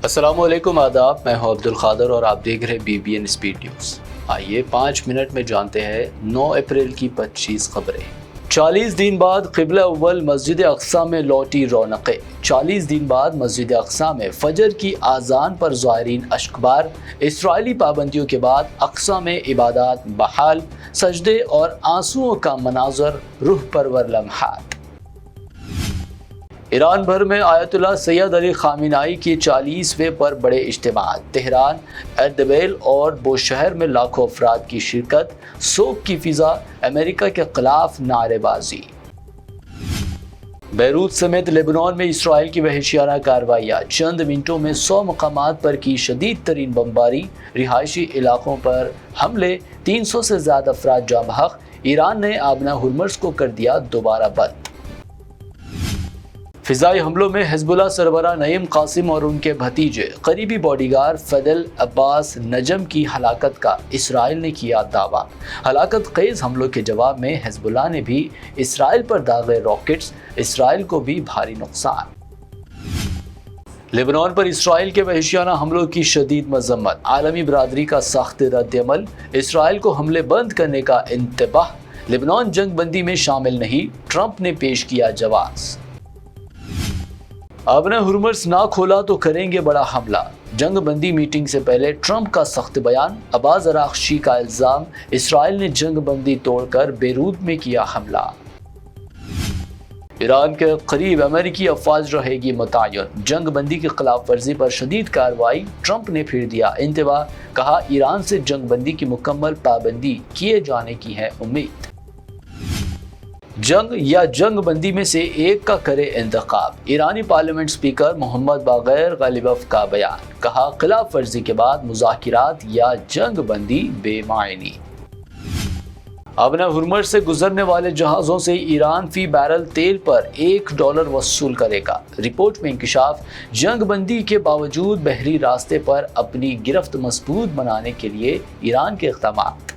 السلام علیکم، آداب۔ میں ہوں عبد القادر اور آپ دیکھ رہے BBN اسپیڈ نیوز۔ آئیے 5 منٹ میں جانتے ہیں 9 اپریل کی 25 خبریں۔ 40 دن بعد قبلہ اول مسجد اقصی میں لوٹی رونقیں۔ 40 دن بعد مسجد اقصی میں فجر کی اذان پر زائرین اشکبار۔ اسرائیلی پابندیوں کے بعد اقصی میں عبادات بحال، سجدے اور آنسوؤں کا مناظر، روح پرور لمحات۔ ایران بھر میں آیت اللہ سید علی خامنہئی کی 40ویں پر بڑے اجتماعات۔ تہران، اردبیل اور بوشہر میں لاکھوں افراد کی شرکت۔ سوگ کی فضا، امریکہ کے خلاف نعرے بازی۔ بیروت سمیت لبنان میں اسرائیل کی وحشیانہ کارروائیاں۔ چند منٹوں میں 100 مقامات پر کی شدید ترین بمباری، رہائشی علاقوں پر حملے، 300 سے زیادہ افراد جاں بحق۔ ایران نے آبنہ ہرمز کو کر دیا دوبارہ بند۔ فضائی حملوں میں حزب اللہ سربراہ نعیم قاسم اور ان کے بھتیجے قریبی باڈی گارڈ فیدل عباس نجم کی ہلاکت کا اسرائیل نے کیا دعویٰ۔ ہلاکت خیز حملوں کے جواب میں حزب اللہ نے بھی اسرائیل پر داغے راکٹس، اسرائیل کو بھی بھاری نقصان۔ لبنان پر اسرائیل کے وحشیانہ حملوں کی شدید مذمت، عالمی برادری کا سخت رد عمل۔ اسرائیل کو حملے بند کرنے کا انتباہ، لبنان جنگ بندی میں شامل نہیں، ٹرمپ نے پیش کیا جواز۔ آبنہ ہرمز نہ کھولا تو کریں گے بڑا حملہ، جنگ بندی میٹنگ سے پہلے ٹرمپ کا سخت بیان۔ عباس اراغچی کا الزام، اسرائیل نے جنگ بندی توڑ کر بیروت میں کیا حملہ۔ ایران کے قریب امریکی افواج رہے گی متعین، جنگ بندی کی خلاف ورزی پر شدید کارروائی۔ ٹرمپ نے پھر دیا انتباہ، کہا ایران سے جنگ بندی کی مکمل پابندی کیے جانے کی ہے امید۔ جنگ یا جنگ بندی میں سے ایک کا کرے انتخاب، ایرانی پارلیمنٹ اسپیکر محمد باقر غالیباف کا بیان، کہا خلاف ورزی کے بعد مذاکرات یا جنگ بندی بے معنی۔ آبنہ ہرمز سے گزرنے والے جہازوں سے ایران فی بیرل تیل پر $1 وصول کرے گا، رپورٹ میں انکشاف۔ جنگ بندی کے باوجود بحری راستے پر اپنی گرفت مضبوط بنانے کے لیے ایران کے اقدامات۔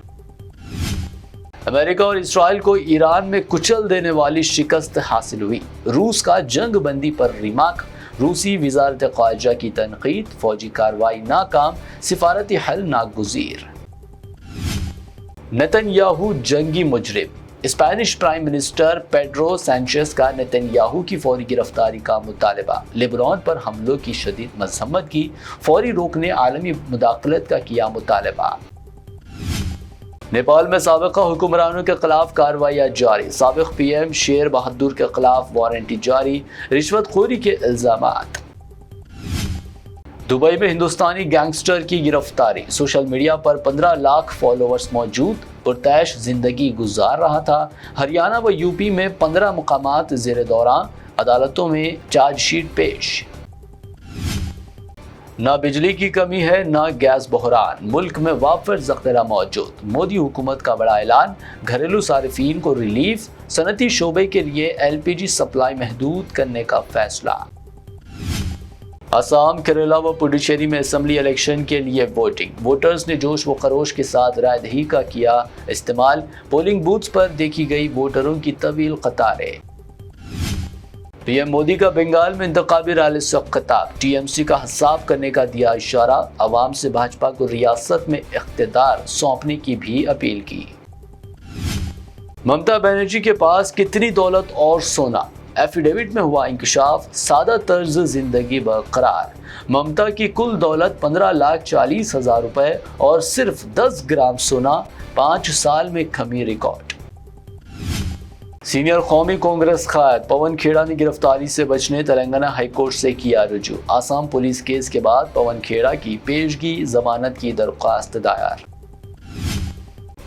امریکہ اور اسرائیل کو ایران میں کچل دینے والی شکست حاصل ہوئی، روس کا جنگ بندی پر ریمارک۔ روسی وزارت خارجہ کی تنقید، فوجی کارروائی ناکام، سفارتی حل ناگزیر۔ نتن یاہو جنگی مجرم، Spanish prime minister Pedro Sanchez کا نتن یاہو کی فوری گرفتاری کا مطالبہ۔ لبنان پر حملوں کی شدید مذمت کی، فوری روکنے عالمی مداخلت کا کیا مطالبہ۔ نیپال میں سابقہ حکمرانوں کے خلاف کارروائیاں جاری، سابق PM شیر بہادر کے خلاف وارنٹ جاری، رشوت خوری کے الزامات۔ دبئی میں ہندوستانی گینگسٹر کی گرفتاری، سوشل میڈیا پر 15 لاکھ فالوورز موجود، پرتعیش زندگی گزار رہا تھا۔ ہریانہ و UP میں 15 مقامات زیر دوران، عدالتوں میں چارج شیٹ پیش۔ نہ بجلی کی کمی ہے نہ گیس بحران، ملک میں وافر ذخیرہ موجود، مودی حکومت کا بڑا اعلان، گھریلو صارفین کو ریلیف، صنعتی شعبے کے لیے LPG سپلائی محدود کرنے کا فیصلہ۔ آسام، کیرالہ و پڈوچیری میں اسمبلی الیکشن کے لیے ووٹنگ، ووٹرز نے جوش و خروش کے ساتھ رائے دہی کا کیا استعمال، پولنگ بوتھز پر دیکھی گئی ووٹروں کی طویل قطاریں۔ PM مودی کا بنگال میں انتخابی ریلی سے خطاب، TMC کا حساب کرنے کا دیا اشارہ، عوام سے بھاجپا کو ریاست میں اقتدار سونپنے کی بھی اپیل کی۔ ممتا بنرجی کے پاس کتنی دولت اور سونا، ایفیڈیوٹ میں ہوا انکشاف، سادہ طرز زندگی برقرار۔ ممتا کی کل دولت 15,40,000 روپے اور صرف 10 گرام سونا، 5 سال میں کمی ریکارڈ۔ سینئر قومی کانگریس قائد پون کھیڑا نے گرفتاری سے بچنے تلنگانہ ہائی کورٹ سے کیا رجوع، آسام پولیس کیس کے بعد پون کھیڑا کی پیشگی ضمانت کی درخواست دائر۔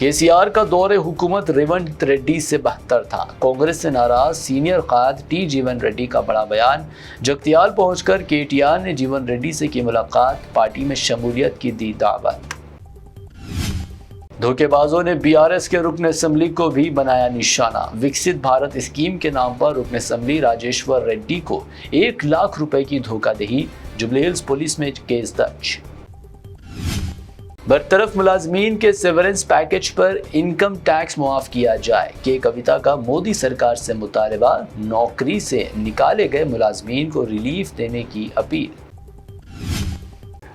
KCR کا دور حکومت ریونت ریڈی سے بہتر تھا، کانگریس سے ناراض سینئر قائد T جیون ریڈی کا بڑا بیان، جگتیال پہنچ کر KTR نے جیون ریڈی سے کی ملاقات، پارٹی میں شمولیت کی دی دعوت۔ دھوکے بازوں نے BRS کے رکن اسمبلی کو بھی بنایا نشانہ، وکست بھارت اسکیم کے نام پر رکن اسمبلی راجیشور ریڈی کو 1 لاکھ روپے کی دھوکہ دہی، جوبلی ہلز پولیس میں کیس درج۔ برطرف ملازمین کے سیورنس پیکج پر انکم ٹیکس معاف کیا جائے، کے کویتا کا مودی سرکار سے مطالبہ، نوکری سے نکالے گئے ملازمین کو ریلیف دینے کی اپیل۔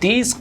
30